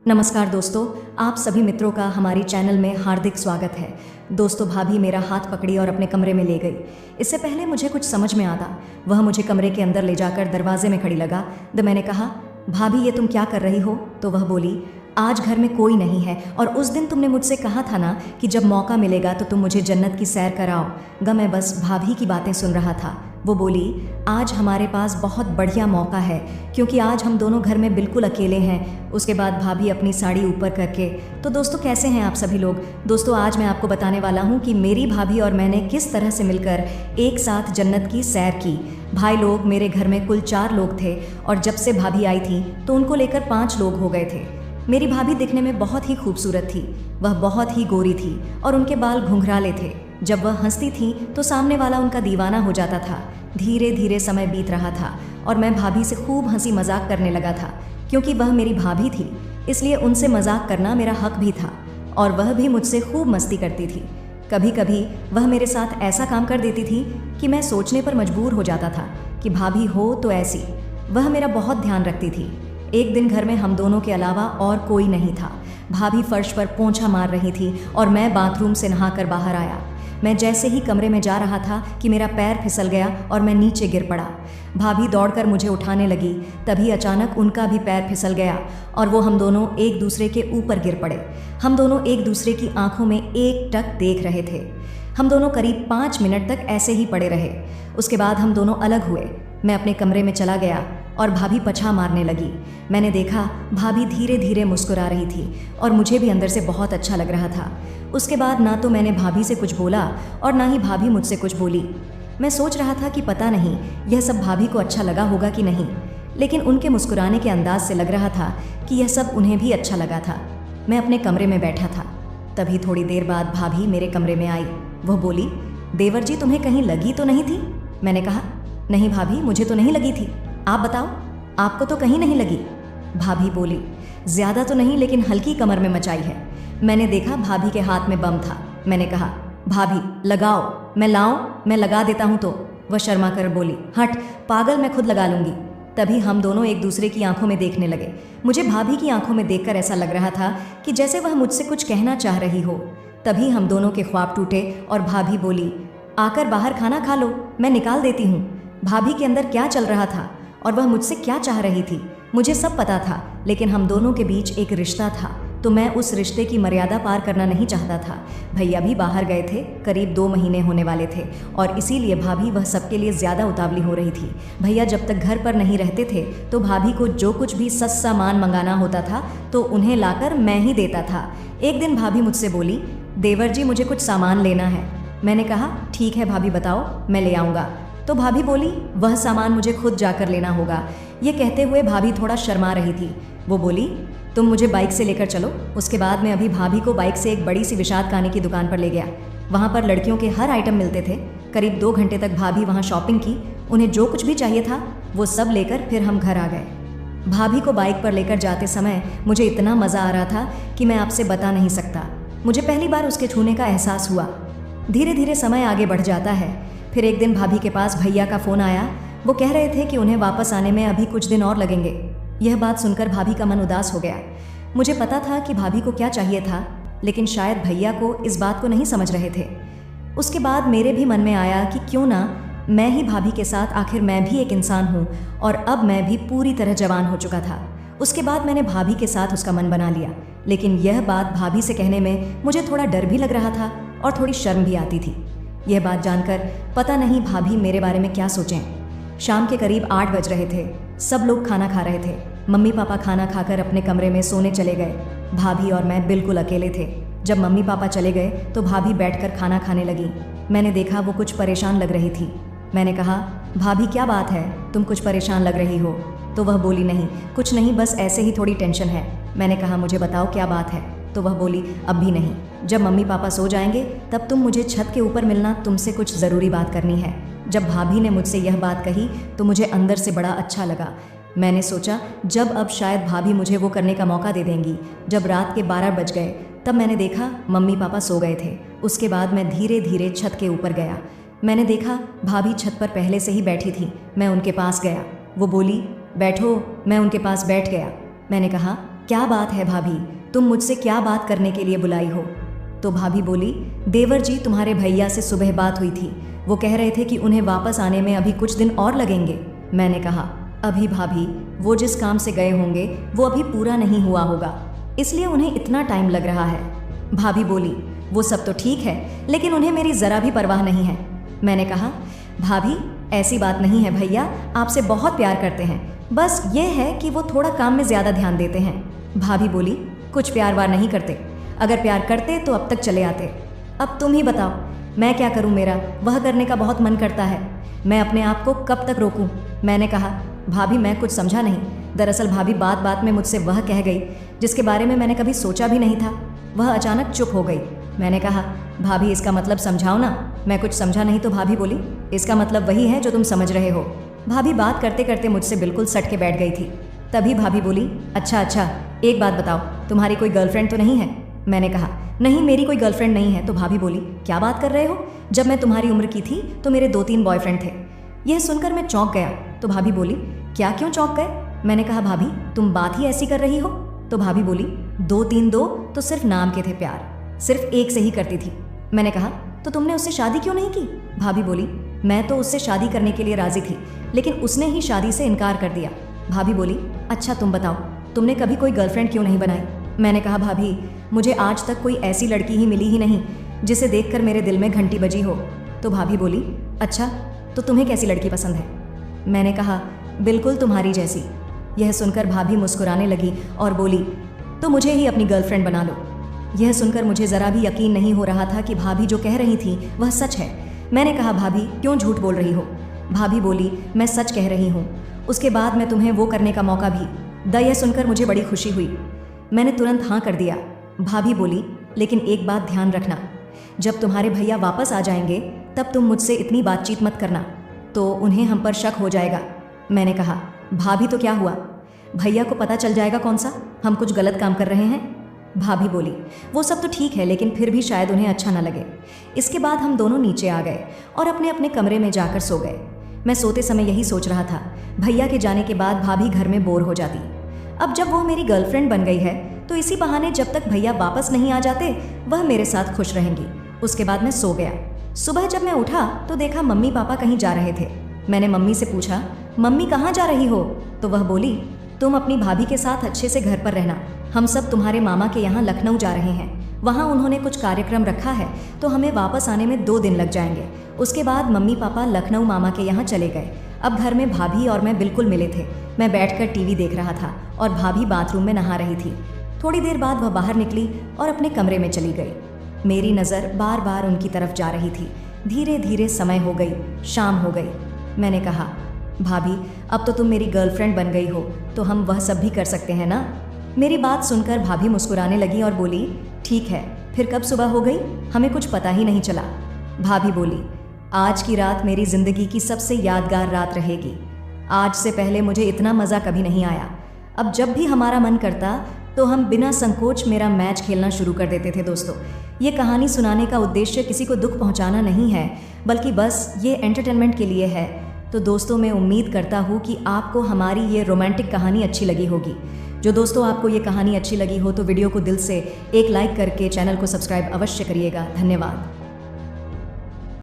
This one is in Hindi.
नमस्कार दोस्तों, आप सभी मित्रों का हमारी चैनल में हार्दिक स्वागत है। दोस्तों, भाभी मेरा हाथ पकड़ी और अपने कमरे में ले गई। इससे पहले मुझे कुछ समझ में आता, वह मुझे कमरे के अंदर ले जाकर दरवाजे में खड़ी लगा। तो मैंने कहा, भाभी ये तुम क्या कर रही हो? तो वह बोली, आज घर में कोई नहीं है और उस दिन तुमने मुझसे कहा था ना कि जब मौका मिलेगा तो तुम मुझे जन्नत की सैर कराओ। मैं बस भाभी की बातें सुन रहा था। वो बोली, आज हमारे पास बहुत बढ़िया मौका है क्योंकि आज हम दोनों घर में बिल्कुल अकेले हैं। उसके बाद भाभी अपनी साड़ी ऊपर करके, तो दोस्तों कैसे हैं आप सभी लोग? दोस्तों, आज मैं आपको बताने वाला हूँ कि मेरी भाभी और मैंने किस तरह से मिलकर एक साथ जन्नत की सैर की। भाई लोग, मेरे घर में कुल 4 लोग थे और जब से भाभी आई थी तो उनको लेकर 5 लोग हो गए थे। मेरी भाभी दिखने में बहुत ही खूबसूरत थी। वह बहुत ही गोरी थी और उनके बाल घुंघराले थे। जब वह हंसती थी तो सामने वाला उनका दीवाना हो जाता था। धीरे धीरे समय बीत रहा था और मैं भाभी से खूब हंसी मजाक करने लगा था। क्योंकि वह मेरी भाभी थी इसलिए उनसे मजाक करना मेरा हक भी था और वह भी मुझसे खूब मस्ती करती थी। कभी कभी वह मेरे साथ ऐसा काम कर देती थी कि मैं सोचने पर मजबूर हो जाता था कि भाभी हो तो ऐसी। वह मेरा बहुत ध्यान रखती थी। एक दिन घर में हम दोनों के अलावा और कोई नहीं था। भाभी फर्श पर पोंछा मार रही थी और मैं बाथरूम से नहाकर बाहर आया। मैं जैसे ही कमरे में जा रहा था कि मेरा पैर फिसल गया और मैं नीचे गिर पड़ा। भाभी दौड़कर मुझे उठाने लगी, तभी अचानक उनका भी पैर फिसल गया और वो हम दोनों एक दूसरे के ऊपर गिर पड़े। हम दोनों एक दूसरे की आंखों में एकटक देख रहे थे। हम दोनों करीब 5 मिनट तक ऐसे ही पड़े रहे। उसके बाद हम दोनों अलग हुए। मैं अपने कमरे में चला गया और भाभी पछा मारने लगी। मैंने देखा भाभी धीरे धीरे मुस्कुरा रही थी और मुझे भी अंदर से बहुत अच्छा लग रहा था। उसके बाद ना तो मैंने भाभी से कुछ बोला और ना ही भाभी मुझसे कुछ बोली। मैं सोच रहा था कि पता नहीं यह सब भाभी को अच्छा लगा होगा कि नहीं, लेकिन उनके मुस्कुराने के अंदाज से लग रहा था कि यह सब उन्हें भी अच्छा लगा था। मैं अपने कमरे में बैठा था। तभी थोड़ी देर बाद भाभी मेरे कमरे में आई। वह बोली, देवर जी तुम्हें कहीं लगी तो नहीं थी? मैंने कहा, नहीं भाभी, मुझे तो नहीं लगी थी। आप बताओ, आपको तो कहीं नहीं लगी? भाभी बोली, ज्यादा तो नहीं लेकिन हल्की कमर में मचाई है। मैंने देखा भाभी के हाथ में बम था। मैंने कहा, भाभी लगाओ। मैं लाऊं? मैं लगा देता हूं तो। वह शर्मा कर बोली, हट पागल, मैं खुद लगा लूंगी। तभी हम दोनों एक दूसरे की आंखों में देखने लगे। मुझे भाभी की आंखों में देखकर ऐसा लग रहा था कि जैसे वह मुझसे कुछ कहना चाह रही हो। तभी हम दोनों के ख्वाब टूटे और भाभी बोली, आकर बाहर खाना खा लो, मैं निकाल देती हूँ। भाभी के अंदर क्या चल रहा था और वह मुझसे क्या चाह रही थी मुझे सब पता था, लेकिन हम दोनों के बीच एक रिश्ता था तो मैं उस रिश्ते की मर्यादा पार करना नहीं चाहता था। भैया भी बाहर गए थे, करीब 2 महीने होने वाले थे और इसीलिए भाभी वह सबके लिए ज़्यादा उतावली हो रही थी। भैया जब तक घर पर नहीं रहते थे तो भाभी को जो कुछ भी सस सामान मंगाना होता था तो उन्हें लाकर मैं ही देता था। एक दिन भाभी मुझसे बोली, देवर जी मुझे कुछ सामान लेना है। मैंने कहा, ठीक है भाभी, बताओ, मैं ले आऊँगा। तो भाभी बोली, वह सामान मुझे खुद जाकर लेना होगा। ये कहते हुए भाभी थोड़ा शर्मा रही थी। वो बोली, तुम मुझे बाइक से लेकर चलो। उसके बाद मैं अभी भाभी को बाइक से एक बड़ी सी विषाद खाने की दुकान पर ले गया। वहाँ पर लड़कियों के हर आइटम मिलते थे। करीब 2 घंटे तक भाभी वहाँ शॉपिंग की। उन्हें जो कुछ भी चाहिए था वो सब लेकर फिर हम घर आ गए। भाभी को बाइक पर लेकर जाते समय मुझे इतना मज़ा आ रहा था कि मैं आपसे बता नहीं सकता। मुझे पहली बार उसके छूने का एहसास हुआ। धीरे धीरे समय आगे बढ़ जाता है। फिर एक दिन भाभी के पास भैया का फ़ोन आया। वो कह रहे थे कि उन्हें वापस आने में अभी कुछ दिन और लगेंगे। यह बात सुनकर भाभी का मन उदास हो गया। मुझे पता था कि भाभी को क्या चाहिए था, लेकिन शायद भैया को इस बात को नहीं समझ रहे थे। उसके बाद मेरे भी मन में आया कि क्यों ना मैं ही भाभी के साथ, आखिर मैं भी एक इंसान हूँ और अब मैं भी पूरी तरह जवान हो चुका था। उसके बाद मैंने भाभी के साथ उसका मन बना लिया, लेकिन यह बात भाभी से कहने में मुझे थोड़ा डर भी लग रहा था और थोड़ी शर्म भी आती थी। यह बात जानकर पता नहीं भाभी मेरे बारे में क्या सोचें। शाम के करीब 8 बज रहे थे। सब लोग खाना खा रहे थे। मम्मी पापा खाना खाकर अपने कमरे में सोने चले गए। भाभी और मैं बिल्कुल अकेले थे। जब मम्मी पापा चले गए तो भाभी बैठकर खाना खाने लगी। मैंने देखा वो कुछ परेशान लग रही थी। मैंने कहा, भाभी क्या बात है, तुम कुछ परेशान लग रही हो? तो वह बोली, नहीं कुछ नहीं, बस ऐसे ही थोड़ी टेंशन है। मैंने कहा, मुझे बताओ क्या बात है? तो वह बोली, अब भी नहीं, जब मम्मी पापा सो जाएंगे तब तुम मुझे छत के ऊपर मिलना, तुमसे कुछ ज़रूरी बात करनी है। जब भाभी ने मुझसे यह बात कही तो मुझे अंदर से बड़ा अच्छा लगा। मैंने सोचा जब अब शायद भाभी मुझे वो करने का मौका दे देंगी। जब रात के 12 बज गए तब मैंने देखा मम्मी पापा सो गए थे। उसके बाद मैं धीरे धीरे छत के ऊपर गया। मैंने देखा भाभी छत पर पहले से ही बैठी थी। मैं उनके पास गया। वो बोली, बैठो। मैं उनके पास बैठ गया। मैंने कहा, क्या बात है भाभी, तुम मुझसे क्या बात करने के लिए बुलाई हो? तो भाभी बोली, देवर जी तुम्हारे भैया से सुबह बात हुई थी, वो कह रहे थे कि उन्हें वापस आने में अभी कुछ दिन और लगेंगे। मैंने कहा, अभी भाभी, वो जिस काम से गए होंगे वो अभी पूरा नहीं हुआ होगा, इसलिए उन्हें इतना टाइम लग रहा है। भाभी बोली, वो सब तो ठीक है, लेकिन उन्हें मेरी ज़रा भी परवाह नहीं है। मैंने कहा, भाभी ऐसी बात नहीं है, भैया आपसे बहुत प्यार करते हैं, बस ये है कि वो थोड़ा काम में ज़्यादा ध्यान देते हैं। भाभी बोली, कुछ प्यार वार नहीं करते, अगर प्यार करते तो अब तक चले आते। अब तुम ही बताओ, मैं क्या करूं? मेरा वह करने का बहुत मन करता है, मैं अपने आप को कब तक रोकूं? मैंने कहा, भाभी मैं कुछ समझा नहीं। दरअसल भाभी बात बात में मुझसे वह कह गई जिसके बारे में मैंने कभी सोचा भी नहीं था। वह अचानक चुप हो गई। मैंने कहा, भाभी इसका मतलब समझाओ ना। मैं कुछ समझा नहीं तो भाभी बोली, इसका मतलब वही है जो तुम समझ रहे हो। भाभी बात करते करते मुझसे बिल्कुल सट के बैठ गई थी। तभी भाभी बोली, अच्छा, एक बात बताओ, तुम्हारी कोई गर्लफ्रेंड तो नहीं है? मैंने कहा, नहीं मेरी कोई गर्लफ्रेंड नहीं है। तो भाभी बोली, क्या बात कर रहे हो? जब मैं तुम्हारी उम्र की थी तो मेरे 2-3 बॉयफ्रेंड थे। यह सुनकर मैं चौंक गया। तो भाभी बोली, क्या क्यों चौंक गए? मैंने कहा, भाभी तुम बात ही ऐसी कर रही हो। तो भाभी बोली, 2-3 तो सिर्फ नाम के थे प्यार, सिर्फ एक से ही करती थी। मैंने कहा, तो तुमने उससे शादी क्यों नहीं की? भाभी बोली, मैं तो उससे शादी करने के लिए राजी थी, लेकिन उसने ही शादी से इनकार कर दिया। भाभी बोली, अच्छा तुम बताओ, तुमने कभी कोई गर्लफ्रेंड क्यों नहीं बनाई? मैंने कहा, भाभी मुझे आज तक कोई ऐसी लड़की ही मिली ही नहीं जिसे देखकर मेरे दिल में घंटी बजी हो। तो भाभी बोली, अच्छा तो तुम्हें कैसी लड़की पसंद है? मैंने कहा, बिल्कुल तुम्हारी जैसी। यह सुनकर भाभी मुस्कुराने लगी और बोली, तो मुझे ही अपनी गर्लफ्रेंड बना लो। यह सुनकर मुझे ज़रा भी यकीन नहीं हो रहा था कि भाभी जो कह रही थी वह सच है। मैंने कहा, भाभी क्यों झूठ बोल रही हो? भाभी बोली, मैं सच कह रही हूँ, उसके बाद मैं तुम्हें वो करने का मौका भी। यह सुनकर मुझे बड़ी खुशी हुई। मैंने तुरंत हाँ कर दिया। भाभी बोली, लेकिन एक बात ध्यान रखना, जब तुम्हारे भैया वापस आ जाएंगे तब तुम मुझसे इतनी बातचीत मत करना, तो उन्हें हम पर शक हो जाएगा। मैंने कहा, भाभी तो क्या हुआ, भैया को पता चल जाएगा कौन सा हम कुछ गलत काम कर रहे हैं? भाभी बोली, वो सब तो ठीक है, लेकिन फिर भी शायद उन्हें अच्छा न लगे। इसके बाद हम दोनों नीचे आ गए और अपने अपने कमरे में जाकर सो गए। मैं सोते समय यही सोच रहा था, भैया के जाने के बाद भाभी घर में बोर हो जाती। अब जब वो मेरी गर्लफ्रेंड बन गई है तो इसी बहाने जब तक भैया वापस नहीं आ जाते वह मेरे साथ खुश रहेंगी। उसके बाद मैं सो गया। सुबह जब मैं उठा तो देखा मम्मी पापा कहीं जा रहे थे। मैंने मम्मी से पूछा, मम्मी कहाँ जा रही हो? तो वह बोली, तुम अपनी भाभी के साथ अच्छे से घर पर रहना, हम सब तुम्हारे मामा के यहाँ लखनऊ जा रहे हैं, वहाँ उन्होंने कुछ कार्यक्रम रखा है तो हमें वापस आने में 2 दिन लग जाएंगे। उसके बाद मम्मी पापा लखनऊ मामा के यहाँ चले गए। अब घर में भाभी और मैं बिल्कुल मिले थे। मैं बैठकर टीवी देख रहा था और भाभी बाथरूम में नहा रही थी। थोड़ी देर बाद वह बाहर निकली और अपने कमरे में चली गई। मेरी नज़र बार बार उनकी तरफ जा रही थी। धीरे धीरे समय हो गई, शाम हो गई। मैंने कहा, भाभी अब तो तुम मेरी गर्लफ्रेंड बन गई हो तो हम वह सब भी कर सकते हैं ना? मेरी बात सुनकर भाभी मुस्कुराने लगी और बोली, ठीक है, फिर कब सुबह हो गई हमें कुछ पता ही नहीं चला। भाभी बोली, आज की रात मेरी ज़िंदगी की सबसे यादगार रात रहेगी। आज से पहले मुझे इतना मज़ा कभी नहीं आया। अब जब भी हमारा मन करता तो हम बिना संकोच मेरा मैच खेलना शुरू कर देते थे। दोस्तों, ये कहानी सुनाने का उद्देश्य किसी को दुख पहुंचाना नहीं है, बल्कि बस ये एंटरटेनमेंट के लिए है। तो दोस्तों, मैं उम्मीद करता हूँ कि आपको हमारी ये रोमांटिक कहानी अच्छी लगी होगी। जो दोस्तों आपको ये कहानी अच्छी लगी हो तो वीडियो को दिल से एक लाइक करके चैनल को सब्सक्राइब अवश्य करिएगा। धन्यवाद।